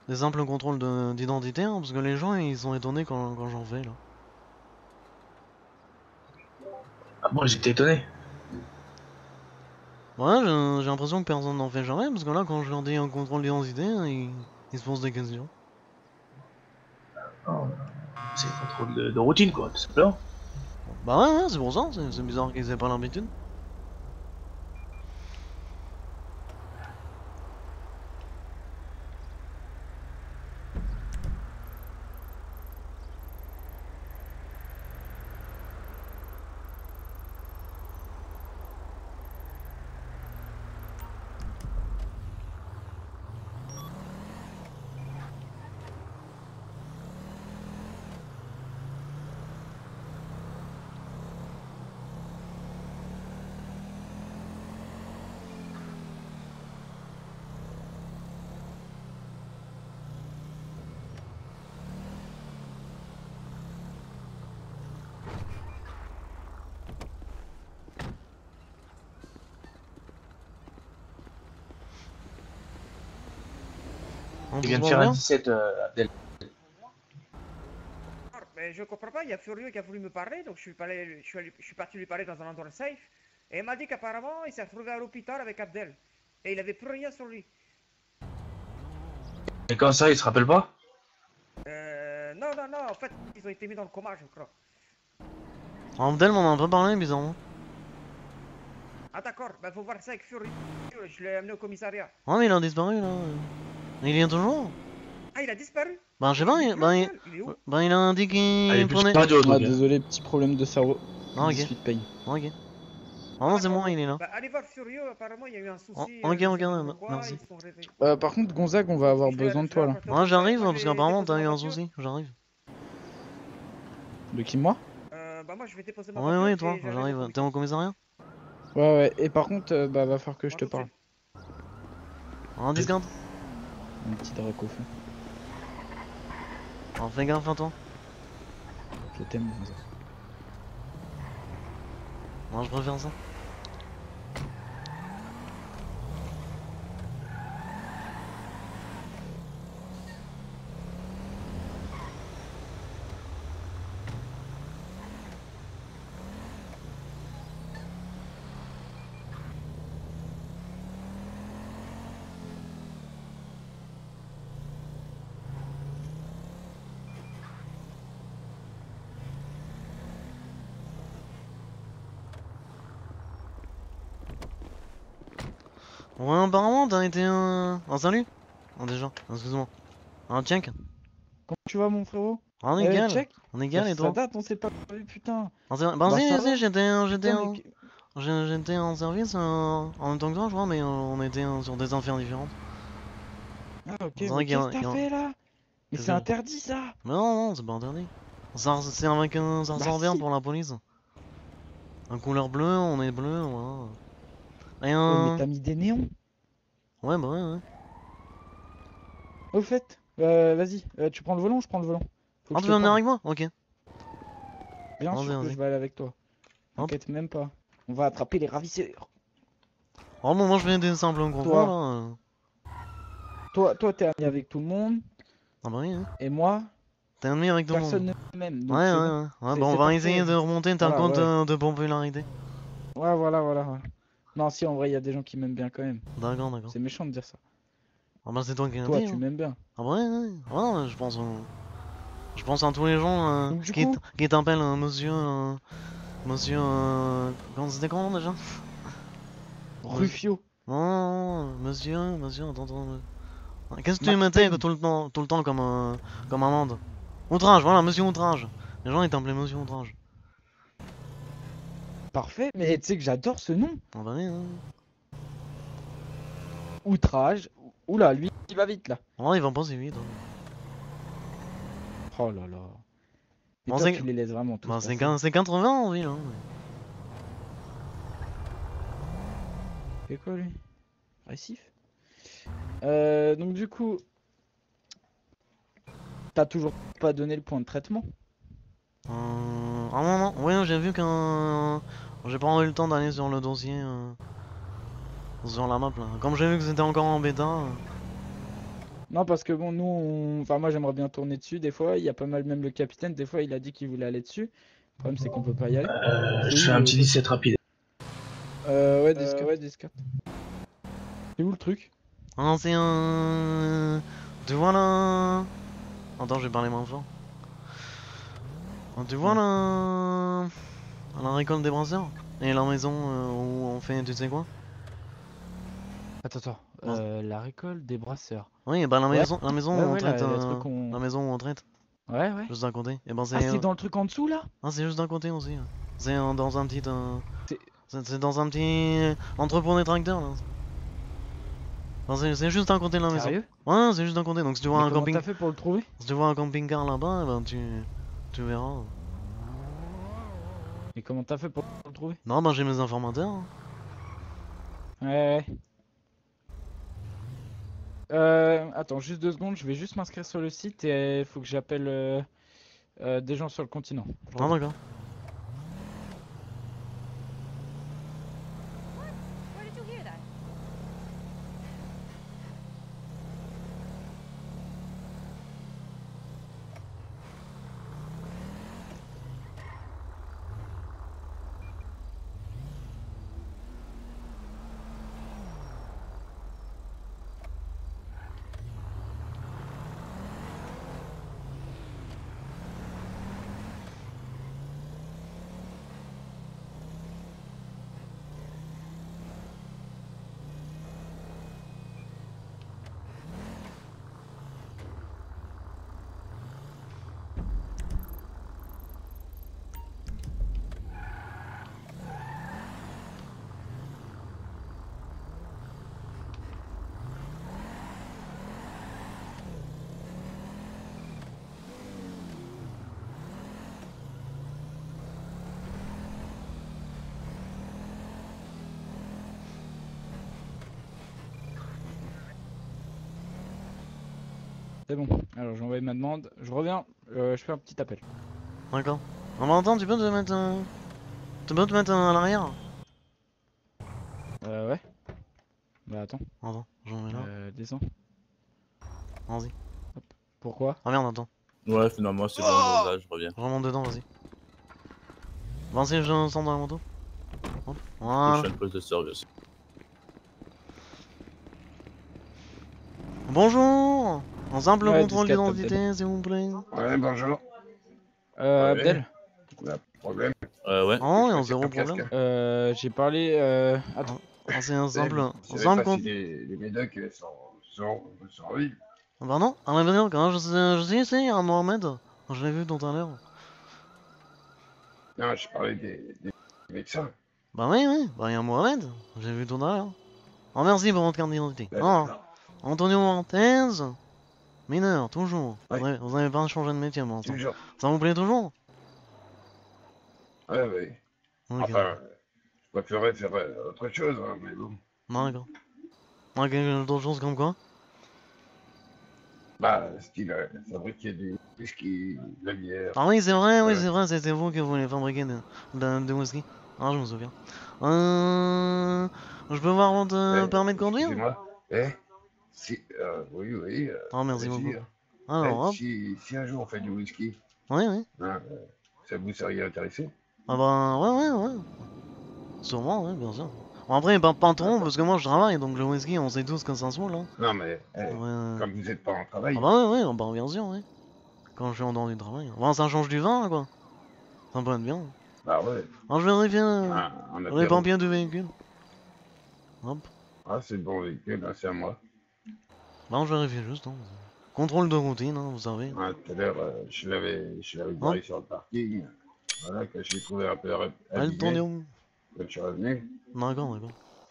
des simples contrôles d'identité, hein, parce que les gens ils sont étonnés quand j'en fais là. Ah moi j'étais étonné. Ouais, j'ai l'impression que personne n'en fait jamais, parce que là, quand je leur dis un contrôle d'identité, ils se posent des questions. Oh, c'est un contrôle de routine quoi, tout simplement. Bah ouais, c'est pour ça, c'est bizarre qu'ils aient pas l'habitude. On Il vient de se faire voit un bien 17, Abdel. Mais je comprends pas, il y a Furio qui a voulu me parler, donc je suis parti lui parler dans un endroit safe. Et il m'a dit qu'apparemment, il s'est retrouvé à l'hôpital avec Abdel. Et il avait plus rien sur lui. Et quand ça, il se rappelle pas? Non, non, non, en fait, ils ont été mis dans le coma, je crois. Abdel m'en a pas parlé, bizarrement. Ah d'accord, bah faut voir ça avec Furio. Je l'ai amené au commissariat. Ouais, mais il a disparu là. Il vient toujours. Ah, il a disparu? Bah, je sais pas, Il est plus Abdel, il est où? il a dit qu'il Allez, plus prenait. radio, Ah, donc. désolé, petit problème de cerveau. Ah, ok. 18 paye. Ok. Ah non, c'est moi, il est là. Bah allez voir Furio, apparemment il y a eu un souci. Ok, je sais ok, pas ouais, pourquoi, merci. ils sont réveillés. Par contre, Gonzague, on va avoir besoin de toi là. Ouais, j'arrive, Moi, parce j'ai qu'apparemment déposé t'as eu ma un voiture. souci. J'arrive. De qui, moi? Bah moi je vais déposer ma Ouais, voiture ouais, et toi, j'arrive au j'arrive. commissariat. T'es au commissariat? Ouais, ouais. Et par contre, bah, va falloir que je te Moi, tout de parle. En discount? Un petit drac au fond. Alors fais gaffe à toi. Je t'aime, Gonzague. Non, je préfère ça. Ouais, apparemment t'as été un salut. Oh, déjà, excuse-moi. Un check. Comment tu vas, mon frérot? On est égal. Check. On est égal et Ça toi? date, on s'est pas vu, putain. Bah si, ça va. si, j'étais Putain, mais en service en même temps que toi, je crois, mais on était sur des affaires différentes. Ah, ok, C'est mais vrai qu'il y a- qu'est-ce que il y t'as a- fait là? Mais Qu'est-ce c'est que- interdit ça! Mais non, c'est pas interdit. Ça, c'est avec ça Bah ressort bien si. pour la police. Un couleur bleue, on est bleu, voilà. Et Oh, mais t'as mis des néons! Ouais, bah ouais. Au fait, vas-y, tu prends le volant, je prends le volant. Faut que Ah, je tu te veux venir parle. avec moi? Ok. Bien Vas-y, sûr que vas-y. je vais aller avec toi. Hop. T'inquiète même pas. On va attraper les ravisseurs. Oh, bon, moi je fais des simples Toi. contrôles là. Toi, t'es ami avec tout le monde, Ah, bah oui, hein. et moi, T'es ennemi avec tout le monde. personne ne m'aime. Donc Ouais, c'est ouais, bon. ouais. Ouais, C'est- bah on c'est va parfait. essayer de remonter ta Voilà, compte ouais. de popularité. Ouais, voilà. Non, si, en vrai, il y a des gens qui m'aiment bien quand même. D'accord, d'accord. C'est méchant de dire ça. Ah, bah c'est toi qui l'as Toi, dit. tu Hein. m'aimes bien. Ah, bah ouais, ouais. Ouais, je pense à tous les gens Donc, du coup, qui t'appellent monsieur. Monsieur. Comment c'était comment déjà? Rufio. Non, monsieur, attends. Qu'est-ce que tu Max mettais Payne. tout le temps comme amende? Outrage, voilà, monsieur outrage. Les gens ils t'appelaient monsieur outrage. Parfait, mais tu sais que j'adore ce nom. Ah bah oui, hein. Outrage. Oula, lui, il va vite là. Oh, il va passer vite. Hein. Oh là là. Et Bon, toi, c'est- tu les laisses vraiment tous Bah, passer. c'est 80 en ville. Hein. C'est quoi lui? Récif? Donc du coup, t'as toujours pas donné le point de traitement? Ah non, ouais, j'ai vu qu'un. J'ai pas eu le temps d'aller sur le dossier. Sur la map là. Comme j'ai vu que c'était encore en bêta. Non, parce que bon, nous, enfin moi j'aimerais bien tourner dessus des fois. Il y a pas mal, même le capitaine, des fois il a dit qu'il voulait aller dessus. Le problème c'est qu'on peut pas y aller. Je fais un petit 17 rapide. Ouais, Discord. C'est où le truc? Ah non, c'est un. Tu vois là. Attends, je vais parler moins fort. Ah, tu vois là. La récolte des brasseurs? Et la maison où on fait, tu sais quoi? Attends, la récolte des brasseurs. Oui, bah la Ouais. maison où on Ouais, traite. le truc qu'on- La maison où on traite. Ouais. Juste à côté. Et ben Ah, c'est dans le truc en dessous là? Ah, c'est juste à côté aussi. C'est dans un petit. C'est- C'est dans un petit entrepôt des tracteurs là. Enfin, c'est juste à côté de la maison. Sérieux? Ouais, c'est juste à côté. Donc si tu vois Mais un comment camping, t'as fait pour le trouver? si tu vois un camping-car là-bas, ben tu verras. Mais comment t'as fait pour le trouver? Non, bah j'ai mes informateurs. Hein. Ouais. Attends, juste 2 secondes, je vais juste m'inscrire sur le site et il faut que j'appelle des gens sur le continent. Je Ah, reviens. d'accord. C'est bon. Alors j'ai envoyé ma demande. Je reviens. Je fais un petit appel. D'accord. En même temps, tu peux te mettre. Tu peux te mettre à l'arrière? Ouais. Bah attends. Attends, j'en mets là. Descends. Vas-y. Pourquoi? Ah merde, attends. Ouais, finalement, c'est bon, là, je reviens. Je remonte dedans, vas-y. Vas-y, je sens dans la moto. Hop. Voilà. Prochaine poste de service. Bonjour. Un simple Ouais, contrôle 10-4, d'identité, s'il vous plaît. Ouais, bonjour. Abdel? Pas de problème. Ouais. Oh, il y a C'est zéro ton casque, problème. J'ai parlé. Attends. Ah, c'est un simple. Un Je savais simple pas si contrôle. les médocs sont en ville. Pardon? À la vidéo, quand je sais ici, à Mohamed. Je l'ai vu tout à l'heure. Non, je parlais des médecins. Bah oui, oui. Bah, il y a Mohamed. J'ai vu tout à l'heure. Oh, merci pour votre carte d'identité. Oh. Antonio Montez. Mineur, toujours. Oui. Vous avez pas changé de métier, moi. Toujours. Ça vous plaît toujours? Ouais, oui. Ok. Enfin, je préférerais faire autre chose, hein, mais bon. Non, d'accord. Ok, d'autres choses comme quoi? Bah, style fabriquer du whisky, de la bière. Ah oui, c'est vrai, oui, c'est vrai, c'était vous qui voulez fabriquer de whisky. Ah, je me souviens. Je peux voir votre permis de conduire? Excusez-moi. Si, oui, oui. Ah, merci allez-y, beaucoup. hein. Alors, hop. Si un jour on fait du whisky, Oui, oui. hein, ça vous seriez intéressé? Ah bah, ouais. Sûrement, ouais, bien sûr. Bon, après, pas trop, parce que moi je travaille, donc le whisky, on sait tous que ça se roule, hein. Non, mais Ouais. comme vous n'êtes pas en travail. Ah bah, ouais, bah, bien sûr, ouais. Quand je suis en dehors du travail. Bon, ça change du vin, quoi. Ça peut être bien. Bah ouais. Alors, je vais vérifier on a les papiers du véhicule. Hop. Ah, c'est le bon véhicule, hein, c'est à moi. Bah, je vérifie juste, hein. Contrôle de routine, hein, vous savez. Ah, tout à l'heure, je l'avais garé sur le parking. Voilà, que je l'ai trouvé un peu Elle tourne abîmé. où? Quand je suis revenu, D'accord.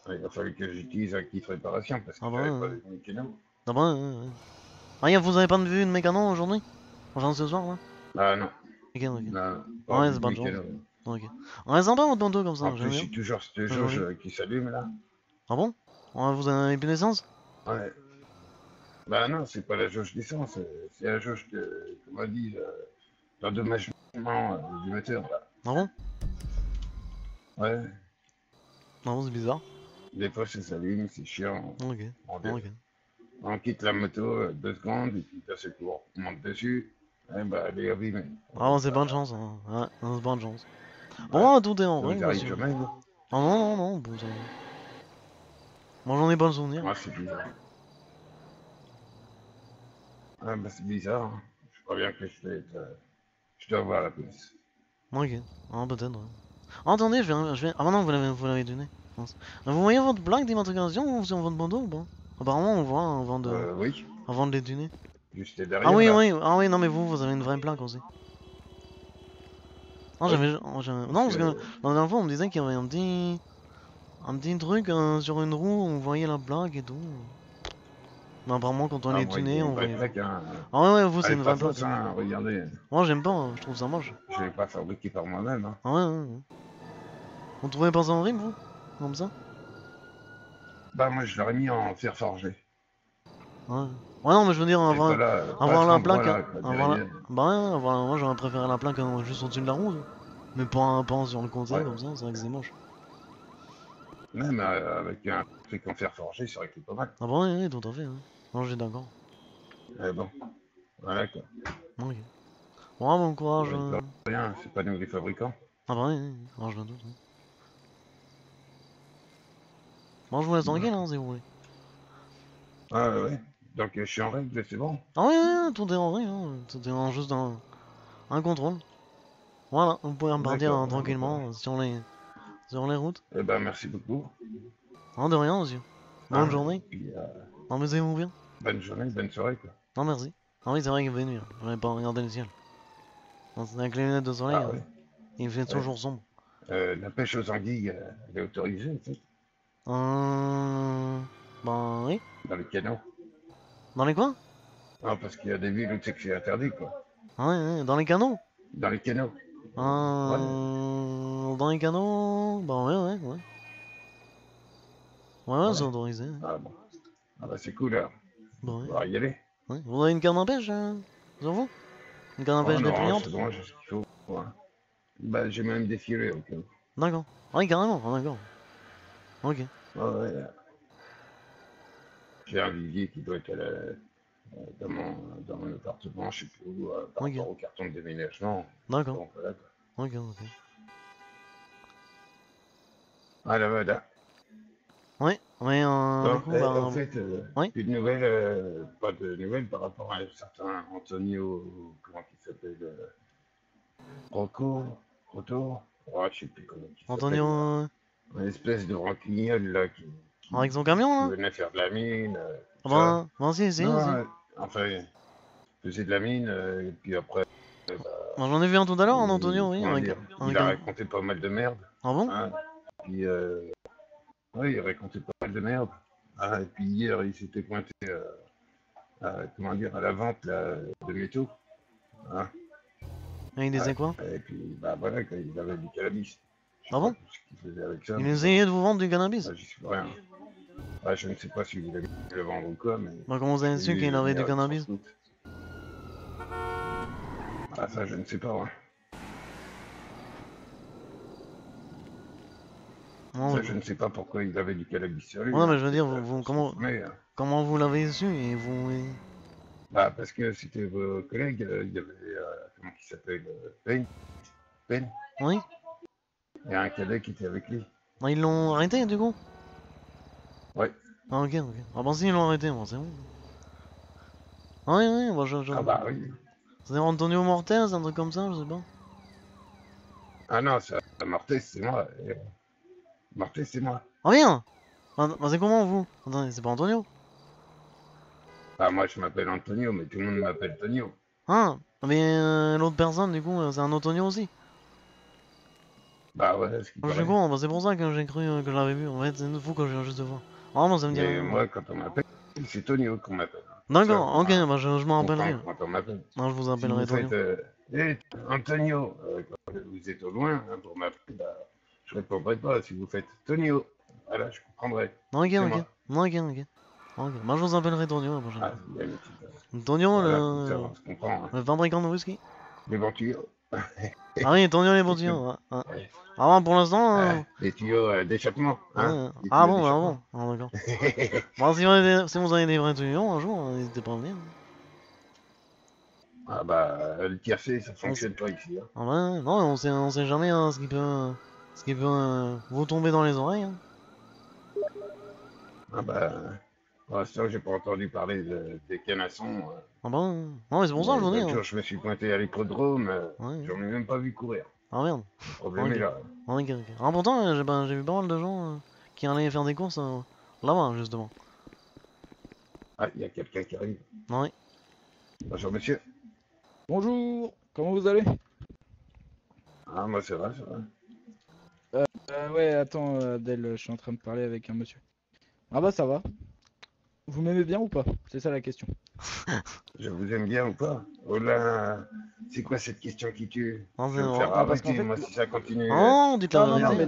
il a fallu que j'utilise un kit réparation parce que Ah bah, j'avais ouais. pas de mécano. Ah bah, ouais. Ah, vous avez pas vu de mécano aujourd'hui? Enfin, ce soir, là? Ah non. Ok. Non, Ouais, vu c'est de pas de chance. mécano. Ok. Ouais, sympa votre manteau comme ça, En j'aime plus, bien. c'est toujours cette C'est jauge joli. qui s'allume là. Ah bon? Ouais, vous avez plus d'essence? Ouais. Bah non, c'est pas la jauge d'essence, c'est la jauge de, comment on dit, l'endommagement du moteur là. Ah bon? Ouais. Ah bon, c'est bizarre. Des fois ça s'allume, c'est chiant. Ok. On quitte la moto 2 secondes, et puis d'un seul coup on monte dessus, et bah elle est abîmée. Ah bon, c'est bonne chance, hein. Ouais, c'est bonne chance. Bon, tout est en Ça vous règle, arrive monsieur. jamais, vous? Ah non, bon, ça... Moi j'en ai pas le souvenir. Ah, c'est bizarre. Ah bah c'est bizarre, hein. Je crois bien que je dois avoir la place. Ok, ah peut-être, ouais. Ah, attendez, je vais... Ah bah non, vous l'avez donné. Mince. Vous voyez votre plaque d'immatriculation sur votre bandeau ou pas? Apparemment on voit hein, Oui. avant de les donner. Juste derrière. Ah oui, là. ah oui, non mais vous avez une vraie plaque aussi. Non, Oui. Non, parce que la dernière fois on me disait qu'il y avait un petit truc sur une roue, on voyait la plaque et tout. Mais apparemment quand on Ah, est moi, tuné, il y a on une vraie voyait. plaque, hein. Ah ouais, vous c'est Elle une est vraie pas plaque. fausse, hein, regardez. Moi j'aime pas, je trouve ça moche. Je l'ai pas fabriqué par moi-même. Hein. Ah ouais. Vous trouvez pas ça horrible, vous? Comme ça? Bah moi je l'aurais mis en fer forgé. Ouais. Ouais, non, mais je veux dire, avoir la plaque. Moi j'aurais préféré la plaque juste au-dessus de la roue. Mais pas sur le côté comme ça, c'est vrai que c'est moche. Même avec un truc en fer forgé, c'est vrai que c'est pas mal. Ah bah oui, tout à fait. Hein. Non, j'ai d'accord. Bon, voilà quoi. Ok. Bon courage. Rien, c'est pas nous les fabricants. Ah bah oui, je me doute. Bon, je vous laisse tranquille, hein, si vous voulez. Ah ouais. Donc je suis en règle, c'est bon. Ah oui, tout est en vrai, hein. Tout est juste un contrôle. Voilà, vous pouvez repartir tranquillement sur les routes. Eh ben merci beaucoup. Non, de rien, monsieur. Bonne journée. Puis, non, mais c'est vous bien. Bonne journée, bonne soirée quoi. Non, merci. Ah oui, c'est vrai qu'il fait nuit. J'avais pas regardé le ciel. Avec les lunettes de soleil, ouais. Il fait toujours sombre. La pêche aux anguilles, elle est autorisée en fait. Ben oui. Dans les canaux. Dans les quoi? Non, parce qu'il y a des villes où c'est que c'est interdit quoi. Ah ouais, dans les canaux? Dans les canaux. Dans les canaux? Ben ouais. Ouais, c'est autorisé. Ah bon. Ah bah c'est cool alors. Bon, On va y aller. Ouais. Vous avez une canne à pêche sur vous? Une canne à pêche Oh non, dépouillante? c'est bon, j'ai ce qu'il faut. Ouais. Bah, j'ai même des filets, ok. D'accord. Oui, carrément, d'accord. Ok. Ouais. J'ai un vivier qui doit être dans mon appartement, je sais plus où, par Ok. rapport au carton de déménagement. D'accord. Donc voilà, quoi. Ok. Voilà. Ouais, mais Bon, du coup, en fait, oui. plus de nouvelles, pas de nouvelles par rapport à un certain Antonio, comment il s'appelle, Rocco, ouais, je sais plus comment il s'appelle. Antonio, Une espèce de ranquignol là qui avec son camion là? venait faire de la mine, Ah tout ça. si. Non, enfin, il faisait de la mine, et puis après, Moi, j'en ai vu un tout à l'heure, un Antonio, oui, comment avec, dire, avec il a un... raconté pas mal de merde. Ah bon? Hein. Puis, oui, il racontait pas mal de merde. Ah, et puis hier, il s'était pointé, comment dire, à la vente là, de métaux. Hein. Et il disait quoi? Et puis, bah voilà, quand il avait du cannabis. Je sais Ah bon? pas ce qu'il faisait avec ça. Il mais essayait de vous vendre du cannabis? j'y suis pour rien. Ouais, je ne sais pas s'il voulait le vendre ou quoi, mais. Bah, comment vous avez su qu'il avait du cannabis? Ah, ça, je ne sais pas, ouais. Non, Ça, je ne sais pas pourquoi il avait du cannabis sur lui. ouais, mais je veux dire, comment vous l'avez su et vous... Bah, parce que c'était vos collègues, il y avait, comment il s'appelle, Ben. Oui? Il y a un cadet qui était avec lui. Ah, ils l'ont arrêté du coup? Ouais. Ah ok. Ah bah si, ils l'ont arrêté, moi, c'est bon. Oui, bah Ah bah oui. C'est Antonio Mortez, un truc comme ça, je sais pas. Ah non, Mortez, c'est moi. Mortez, c'est moi. Ah bien! Bah c'est comment vous? Attendez, c'est pas Antonio? Bah moi, je m'appelle Antonio, mais tout le monde m'appelle Tonio. Ah, mais l'autre personne, du coup, c'est un Antonio aussi? Bah ouais, ce qui Je suis con, bah c'est pour ça que j'ai cru que je l'avais vu. En fait, c'est une fou que je viens juste de voir. Ah, moi, ça me dit Mais rien. moi, quand on m'appelle, c'est Tonio qu'on m'appelle. D'accord, ok, bah je m'en rappellerai. Quand on m'appelle. Non, je vous appellerai si vous Tonio. faites, Antonio, quand vous êtes au loin, hein, pour m'appeler, bah, je répondrai pas. Si vous faites Tonio, voilà, je comprendrai. Non, ok. Moi. Non, ok. Bah je vous appellerai Tonio la prochaine Ah, fois. Tonio, voilà, on se comprend, hein. le fabricant de whisky? Les bons tuyaux. Ah oui, Tonio les bons tuyaux. Ah bon, pour l'instant... Les tuyaux d'échappement. Hein, ah bon, ah, d'accord. Bon, si vous avez des vrais tuyaux un jour, n'hésitez pas à venir. Ah bah, le tiercé, ça fonctionne pas ici. Hein. Ah bah, non, on sait jamais hein, ce qui peut vous tomber dans les oreilles. Hein. Ah bah, pour l'instant, j'ai pas entendu parler des canassons. Ah bah, non, mais c'est pour ça que je vous dis. L'autre jour, je me suis pointé à l'hippodrome, j'en ai même pas vu courir. Ah merde. Le problème est là. Ok. Ah, pourtant, j'ai vu pas mal de gens qui allaient faire des courses là-bas, justement. Ah, il y a quelqu'un qui arrive. Oui. Bonjour, monsieur. Bonjour, comment vous allez? Ah, moi, ça va. Ouais, attends, Adèle, je suis en train de parler avec un monsieur. Ah bah ça va. Vous m'aimez bien ou pas? C'est ça la question. Je vous aime bien ou pas? Oh là, c'est quoi cette question qui tue? Non, Je vais me faire parce qu'en arrêter, fait, moi, si ça continue. Oh, dites la non, vérité. mais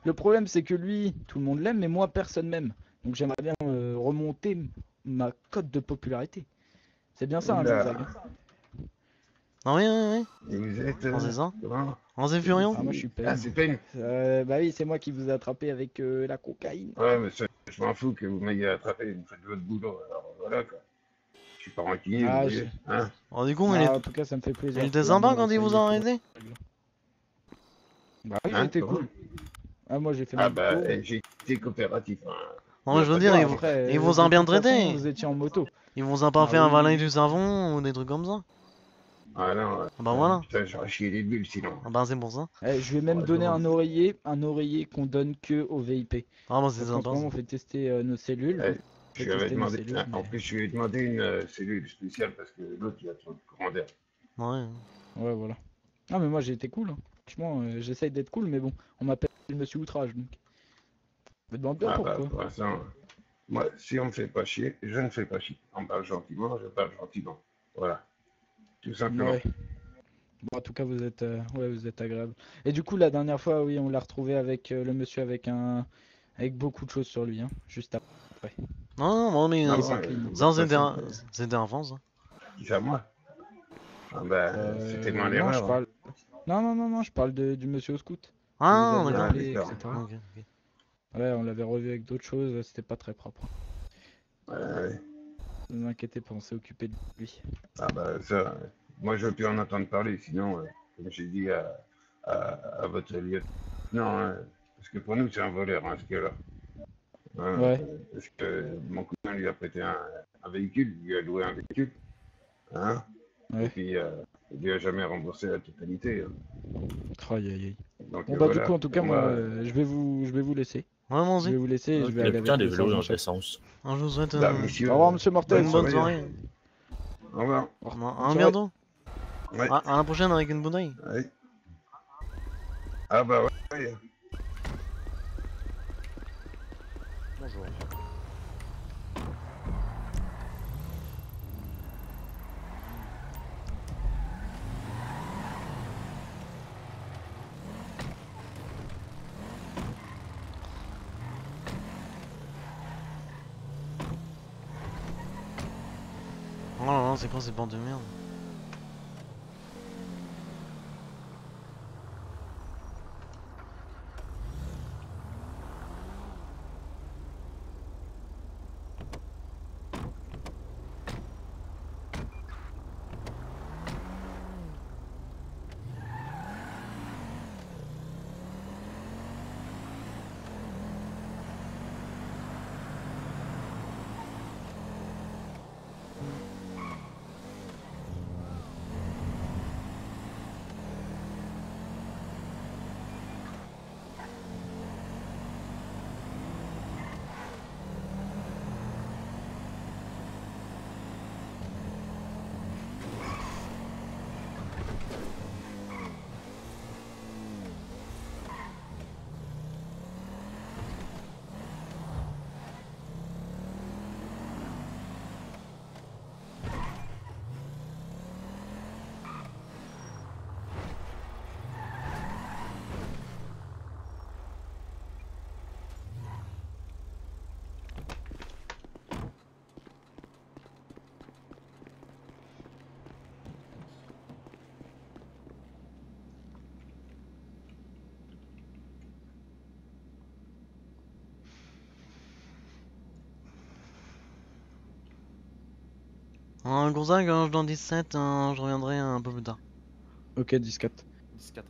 le problème c'est que lui, tout le monde l'aime, mais moi, personne m'aime. Donc j'aimerais bien remonter ma cote de popularité. C'est bien ça, hein, Oula. Zigzag. Ah oui. Et vous êtes. C'est ça? Comment? C'est Furion? Ah, moi je suis Ah, peine. c'est peine. Bah oui, c'est moi qui vous ai attrapé avec la cocaïne. Ouais, mais ça, je m'en fous que vous m'ayez attrapé, vous faites votre boulot. Alors voilà quoi. Je suis pas rancunier, vous voyez. Hein? Oh, du coup, En tout cas, ça me fait plaisir. il était sympa quand il vous a arrêté? Bah oui, Hein, c'était comment? cool. Ah, moi j'ai fait Ah mon bah, tour. j'ai été coopératif. Hein. Non, mais je veux dire, il vous a bien traité. Vous étiez en moto. Il vous a pas Ah fait oui. avaler du savon ou des trucs comme ça? Ah non. Ah bah voilà. Putain, j'aurais chié les bulles sinon. Ah bah c'est pour ça. Je vais même Ouais, donner bon. un oreiller qu'on donne que aux VIP. Ah bah c'est Parce qu'en ce sympa. moment, on fait tester nos cellules. Ouais, je lui avais tester nos demandé, cellules, en plus, je lui ai demandé une cellule spéciale parce que l'autre, il a trop de courant d'air. Ouais. Ouais, voilà. Ah, mais moi j'ai été cool. Hein. Franchement, j'essaye d'être cool, mais bon, on m'appelle Monsieur Outrage. Donc. Je me demande bien Ah bah, pourquoi. pour l'instant, moi, si on me fait pas chier, je ne fais pas chier. On parle gentiment, je parle gentiment. Voilà. Tout simplement. Ouais. Bon, en tout cas, vous êtes agréable. Et du coup, la dernière fois, oui, on l'a retrouvé avec le monsieur avec beaucoup de choses sur lui, hein, juste après. Non, non, mais Non, sans de toute façon, aider avance. Hein. Qui ça, moi? Ah bah, c'était moi Non, je l'erreur. Hein. parle. Non, je parle du monsieur au scout. Ah, Vous avez d'accord. appelé, d'accord. etc. Ok, ok. Ouais, on l'avait revu avec d'autres choses, c'était pas très propre. Ouais. Ne vous inquiétez pas, on s'est occupé de lui. Ah bah ça, moi je veux plus en entendre parler, sinon, comme j'ai dit à votre lieutenant, non, hein, parce que pour nous c'est un voleur, hein, ce gars-là. Hein, Ouais. parce que mon cousin lui a prêté un véhicule, il lui a loué un véhicule, hein, et Ouais. puis il lui a jamais remboursé la totalité. Hein. Aïe, aïe, aïe. Donc Bon bah du voilà, coup en tout cas pour moi moi, je vais vous laisser. Ouais, moi Je aussi. vais vous laisser et je vais Les aller putains avec des le vélos sergent dans chef. l'essence. Je vous souhaite bah, messieurs, Au revoir monsieur Mortel. une bonne soirée. Au revoir. À soirée. bientôt. Ouais. À la prochaine avec une bouteille. Ouais. Ah bah ouais. Bonjour. Oh là là, c'est quoi ces bandes de merde? Gonzague, je dans 17, je reviendrai un peu plus tard. Ok 10-4. 10-4.